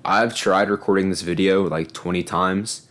I've tried recording this video like 20 times,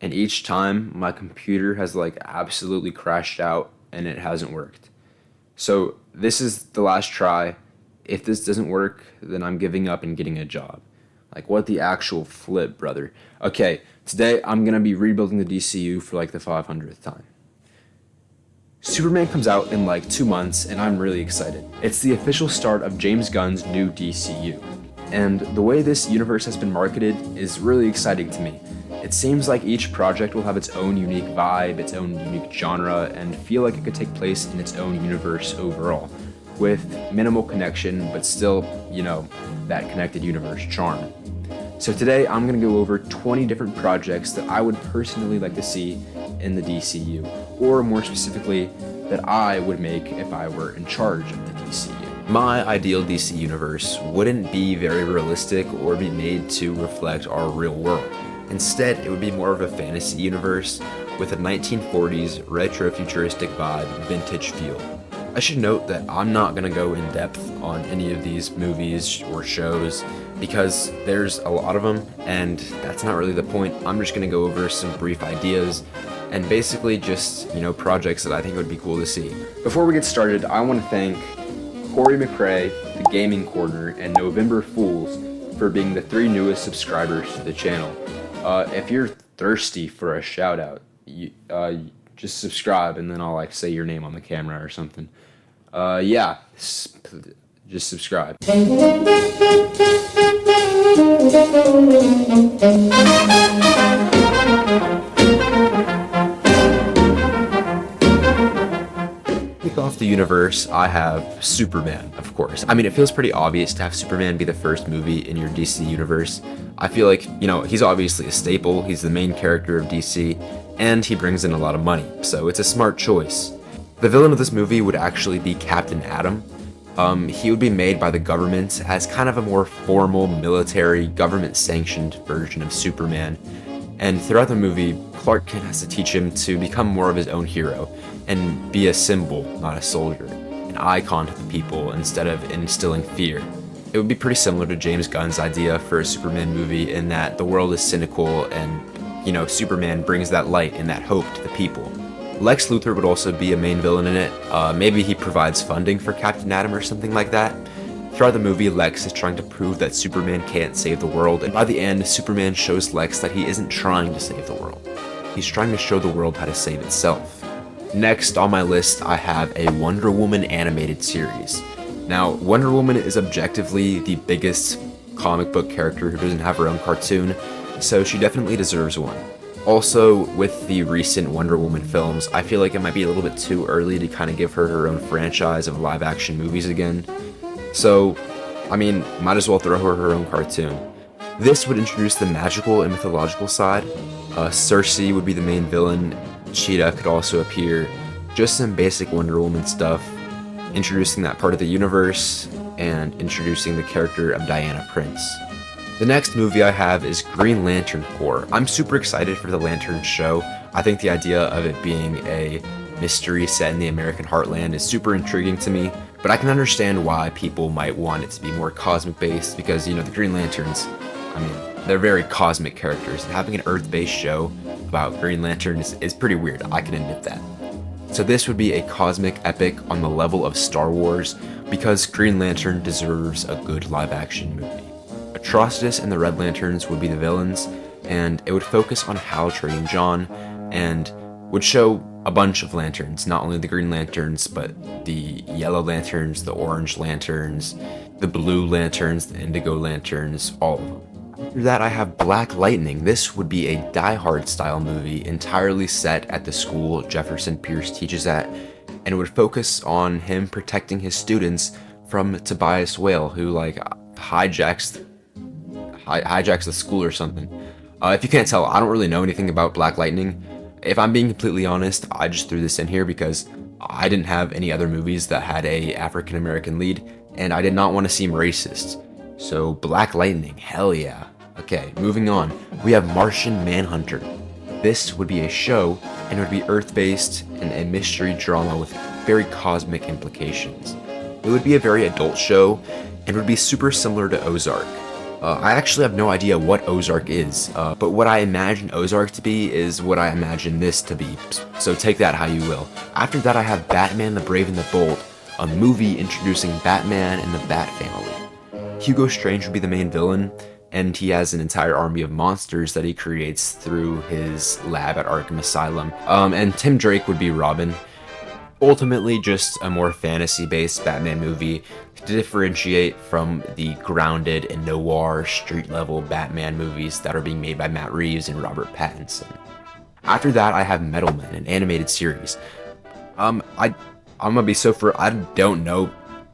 and each time my computer has like absolutely crashed out and it hasn't worked. So this is the last try. If this doesn't work, then I'm giving up and getting a job. Like, what the actual flip, brother? Okay, today I'm gonna be rebuilding the DCU for like the 500th time. Superman comes out in like 2 months, and I'm really excited. It's the official start of James Gunn's new DCU. And the way this universe has been marketed is really exciting to me. It seems like each project will have its own unique vibe, its own unique genre, and feel like it could take place in its own universe overall, with minimal connection, but still, that connected universe charm. So today I'm going to go over 20 different projects that I would personally like to see in the DCU, or more specifically, that I would make if I were in charge of the DCU. My ideal DC universe wouldn't be very realistic or be made to reflect our real world. Instead, it would be more of a fantasy universe with a 1940s retro-futuristic vibe, vintage feel. I should note that I'm not going to go in depth on any of these movies or shows because there's a lot of them, and that's not really the point. I'm just going to go over some brief ideas and basically just, projects that I think would be cool to see. Before we get started, I want to thank Corey McRae, The Gaming Corner, and November Fools for being the 3 newest subscribers to the channel. If you're thirsty for a shout out, just subscribe and then I'll say your name on the camera or something. Just subscribe. Kick off the universe, I have Superman, of course. I mean, it feels pretty obvious to have Superman be the first movie in your DC universe. I feel like, he's obviously a staple, he's the main character of DC, and he brings in a lot of money, so it's a smart choice. The villain of this movie would actually be Captain Atom. He would be made by the government as kind of a more formal, military, government-sanctioned version of Superman. And throughout the movie, Clark Kent has to teach him to become more of his own hero and be a symbol, not a soldier, an icon to the people instead of instilling fear. It would be pretty similar to James Gunn's idea for a Superman movie in that the world is cynical and, Superman brings that light and that hope to the people. Lex Luthor would also be a main villain in it. Maybe he provides funding for Captain Atom or something like that. Throughout the movie, Lex is trying to prove that Superman can't save the world, and by the end, Superman shows Lex that he isn't trying to save the world. He's trying to show the world how to save itself. Next on my list, I have a Wonder Woman animated series. Now, Wonder Woman is objectively the biggest comic book character who doesn't have her own cartoon, so she definitely deserves one. Also, with the recent Wonder Woman films, I feel like it might be a little bit too early to kind of give her own franchise of live-action movies again. So, might as well throw her own cartoon. This would introduce the magical and mythological side. Cersei would be the main villain. Cheetah could also appear. Just some basic Wonder Woman stuff. Introducing that part of the universe, and introducing the character of Diana Prince. The next movie I have is Green Lantern Corps. I'm super excited for the Lantern show. I think the idea of it being a mystery set in the American heartland is super intriguing to me, but I can understand why people might want it to be more cosmic based because, the Green Lanterns, they're very cosmic characters, and having an Earth-based show about Green Lanterns is pretty weird, I can admit that. So this would be a cosmic epic on the level of Star Wars because Green Lantern deserves a good live-action movie. Atrocitus and the Red Lanterns would be the villains, and it would focus on Hal trading John, and would show a bunch of lanterns, not only the Green Lanterns, but the Yellow Lanterns, the Orange Lanterns, the Blue Lanterns, the Indigo Lanterns, all of them. After that, I have Black Lightning. This would be a Die Hard style movie entirely set at the school Jefferson Pierce teaches at, and it would focus on him protecting his students from Tobias Whale, who hijacks the school or something. If you can't tell, I don't really know anything about Black Lightning. If I'm being completely honest, I just threw this in here because I didn't have any other movies that had a African American lead, and I did not want to seem racist. So Black Lightning, hell yeah. Okay, moving on. We have Martian Manhunter. This would be a show, and it would be Earth-based and a mystery drama with very cosmic implications. It would be a very adult show, and would be super similar to Ozark. I actually have no idea what Ozark is, but what I imagine Ozark to be is what I imagine this to be, so take that how you will. After that, I have Batman the Brave and the Bold, a movie introducing Batman and the Bat family. Hugo Strange would be the main villain, and he has an entire army of monsters that he creates through his lab at Arkham Asylum. And Tim Drake would be Robin. Ultimately, just a more fantasy-based Batman movie to differentiate from the grounded and noir street-level Batman movies that are being made by Matt Reeves and Robert Pattinson. After that, I have Metal Men, an animated series. I'm gonna be I don't know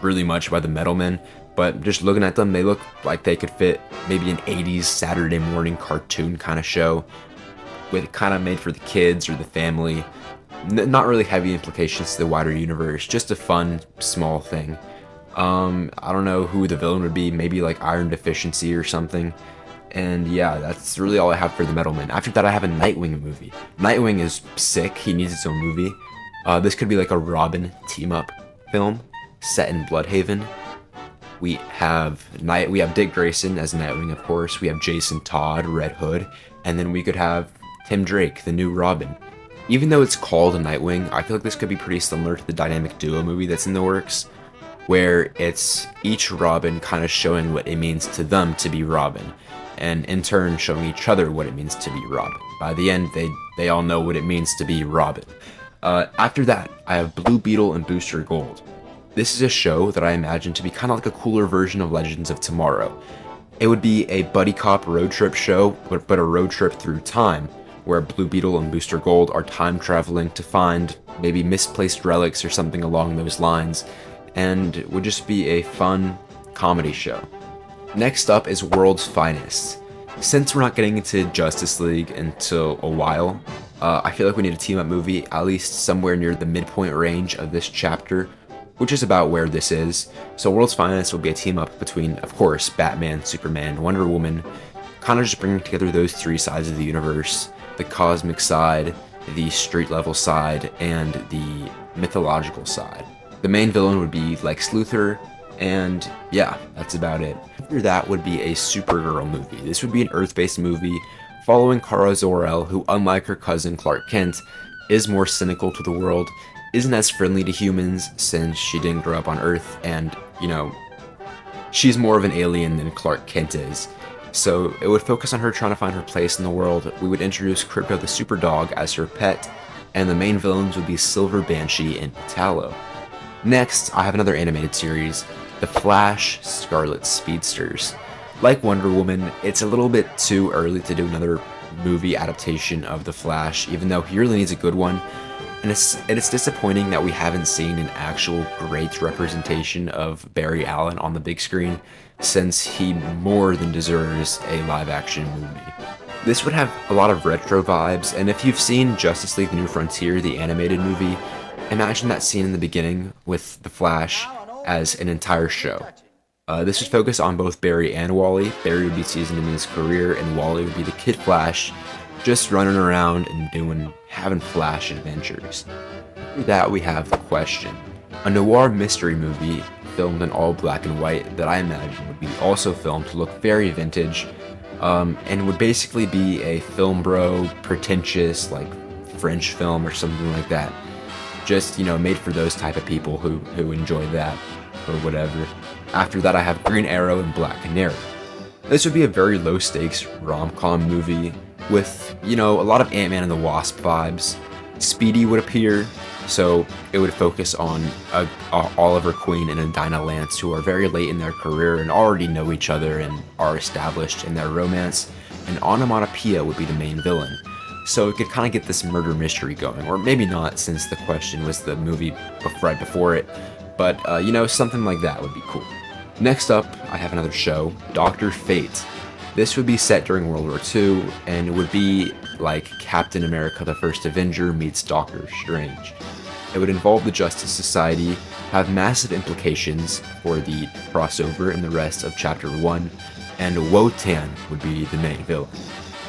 really much about the Metal Men, but just looking at them, they look like they could fit maybe an 80s Saturday morning cartoon kind of show, with kind of made for the kids or the family. Not really heavy implications to the wider universe, just a fun, small thing. I don't know who the villain would be, maybe like Iron Deficiency or something. And yeah, that's really all I have for the Metal Men. After that, I have a Nightwing movie. Nightwing is sick, he needs his own movie. This could be like a Robin team-up film set in Bloodhaven. We have Dick Grayson as Nightwing, of course. We have Jason Todd, Red Hood, and then we could have Tim Drake, the new Robin. Even though it's called a Nightwing, I feel like this could be pretty similar to the Dynamic Duo movie that's in the works, where it's each Robin kind of showing what it means to them to be Robin, and in turn showing each other what it means to be Robin. By the end, they all know what it means to be Robin. After that, I have Blue Beetle and Booster Gold. This is a show that I imagine to be kind of like a cooler version of Legends of Tomorrow. It would be a buddy cop road trip show, but a road trip through time, where Blue Beetle and Booster Gold are time traveling to find maybe misplaced relics or something along those lines, and it would just be a fun comedy show. Next up is World's Finest. Since we're not getting into Justice League until a while, I feel like we need a team-up movie, at least somewhere near the midpoint range of this chapter, which is about where this is. So World's Finest will be a team-up between, of course, Batman, Superman, Wonder Woman, kind of just bringing together those three sides of the universe, the cosmic side, the street-level side, and the mythological side. The main villain would be Lex Luthor, and yeah, that's about it. After that would be a Supergirl movie. This would be an Earth-based movie following Kara Zor-El, who, unlike her cousin Clark Kent, is more cynical to the world, isn't as friendly to humans since she didn't grow up on Earth, and, you know, she's more of an alien than Clark Kent is. So it would focus on her trying to find her place in the world. We would introduce Krypto the Superdog as her pet, and the main villains would be Silver Banshee and Metallo. Next, I have another animated series, The Flash Scarlet Speedsters. Like Wonder Woman, it's a little bit too early to do another movie adaptation of The Flash, even though he really needs a good one. And it's disappointing that we haven't seen an actual great representation of Barry Allen on the big screen, since he more than deserves a live-action movie. This would have a lot of retro vibes, and if you've seen Justice League: The New Frontier, the animated movie, imagine that scene in the beginning with the Flash as an entire show. This would focus on both Barry and Wally. Barry would be seasoned in his career, and Wally would be the Kid Flash, just running around and having Flash adventures. After that, we have The Question, a noir mystery movie filmed in all black and white that I imagine would be also filmed to look very vintage, and would basically be a film bro, pretentious, like French film or something like that. Just, made for those type of people who enjoy that, or whatever. After that, I have Green Arrow and Black Canary. This would be a very low-stakes rom-com movie with, a lot of Ant-Man and the Wasp vibes. Speedy would appear, so it would focus on Oliver Queen and Dinah Lance, who are very late in their career and already know each other and are established in their romance, and Onomatopoeia would be the main villain. So it could kind of get this murder mystery going, or maybe not, since The Question was the movie right before it, but, something like that would be cool. Next up, I have another show, Dr. Fate. This would be set during World War II, and it would be like Captain America the First Avenger meets Doctor Strange. It would involve the Justice Society, have massive implications for the crossover in the rest of Chapter 1, and Wotan would be the main villain.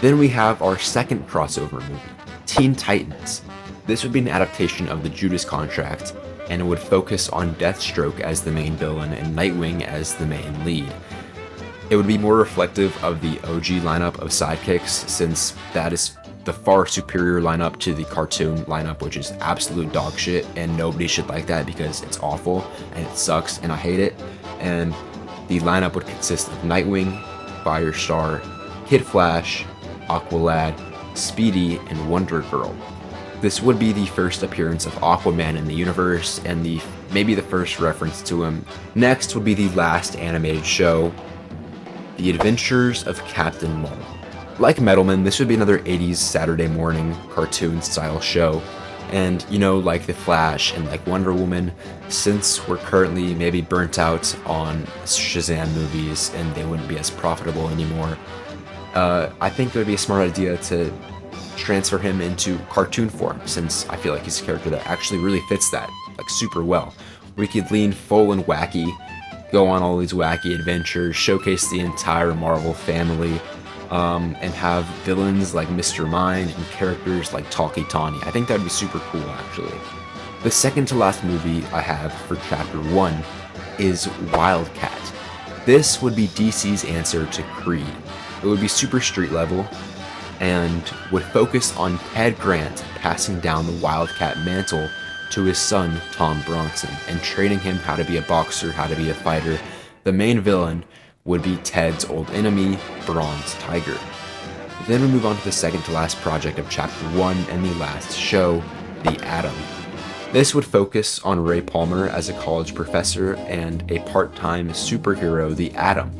Then we have our second crossover movie, Teen Titans. This would be an adaptation of the Judas Contract, and it would focus on Deathstroke as the main villain and Nightwing as the main lead. It would be more reflective of the OG lineup of sidekicks, since that is the far superior lineup to the cartoon lineup, which is absolute dog shit, and nobody should like that because it's awful and it sucks and I hate it. And the lineup would consist of Nightwing, Firestar, Kid Flash, Aqualad, Speedy, and Wonder Girl. This would be the first appearance of Aquaman in the universe, and maybe the first reference to him. Next would be the last animated show, The Adventures of Captain Marvel. Like Metalman, this would be another 80s Saturday morning cartoon style show. And, you know, like The Flash and like Wonder Woman, since we're currently maybe burnt out on Shazam movies and they wouldn't be as profitable anymore, I think it would be a smart idea to transfer him into cartoon form, since I feel like he's a character that actually really fits that, like, super well. We could lean full and wacky, go on all these wacky adventures, showcase the entire Marvel family, and have villains like Mr. Mind and characters like Talkie Tawny. I think that'd be super cool, actually. The second to last movie I have for Chapter 1 is Wildcat. This would be DC's answer to Creed. It would be super street level, and would focus on Ted Grant passing down the Wildcat mantle to his son, Tom Bronson, and training him how to be a boxer, how to be a fighter. The main villain would be Ted's old enemy, Bronze Tiger. Then we move on to the second to last project of Chapter 1 and the last show, The Atom. This would focus on Ray Palmer as a college professor and a part-time superhero, the Atom.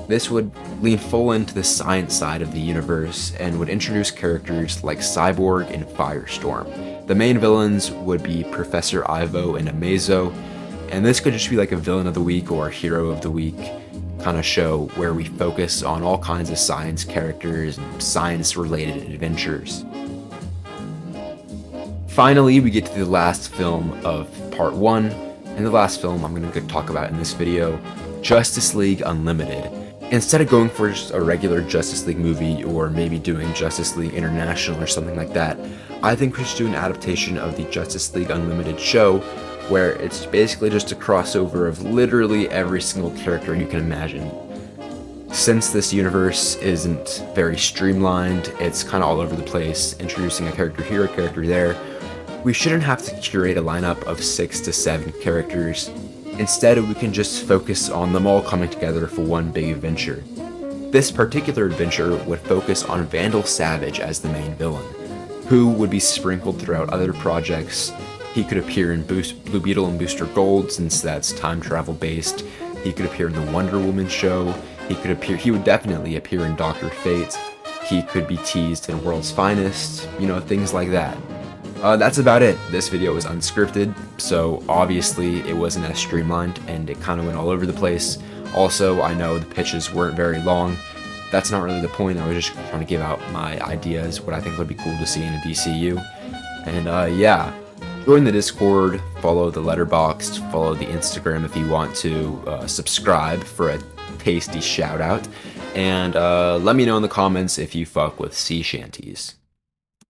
This would lean full into the science side of the universe and would introduce characters like Cyborg and Firestorm. The main villains would be Professor Ivo and Amazo, and this could just be like a villain of the week or a hero of the week kind of show where we focus on all kinds of science characters and science-related adventures. Finally, we get to the last film of Part 1, and the last film I'm going to talk about in this video, Justice League Unlimited. Instead of going for just a regular Justice League movie or maybe doing Justice League International or something like that, I think we should do an adaptation of the Justice League Unlimited show, where it's basically just a crossover of literally every single character you can imagine. Since this universe isn't very streamlined, it's kind of all over the place, introducing a character here, a character there, we shouldn't have to curate a lineup of 6 to 7 characters. Instead, we can just focus on them all coming together for one big adventure. This particular adventure would focus on Vandal Savage as the main villain, who would be sprinkled throughout other projects. He could appear in Blue Beetle and Booster Gold, since that's time travel based. He could appear in the Wonder Woman show. He would definitely appear in Dr. Fate. He could be teased in World's Finest, you know, things like that. That's about it. This video was unscripted, so obviously it wasn't as streamlined and it kind of went all over the place. Also, I know the pitches weren't very long. That's not really the point. I was just trying to give out my ideas, what I think would be cool to see in a DCU. And yeah, join the Discord, follow the Letterboxd, follow the Instagram if you want to, subscribe for a tasty shout out, and let me know in the comments if you fuck with sea shanties.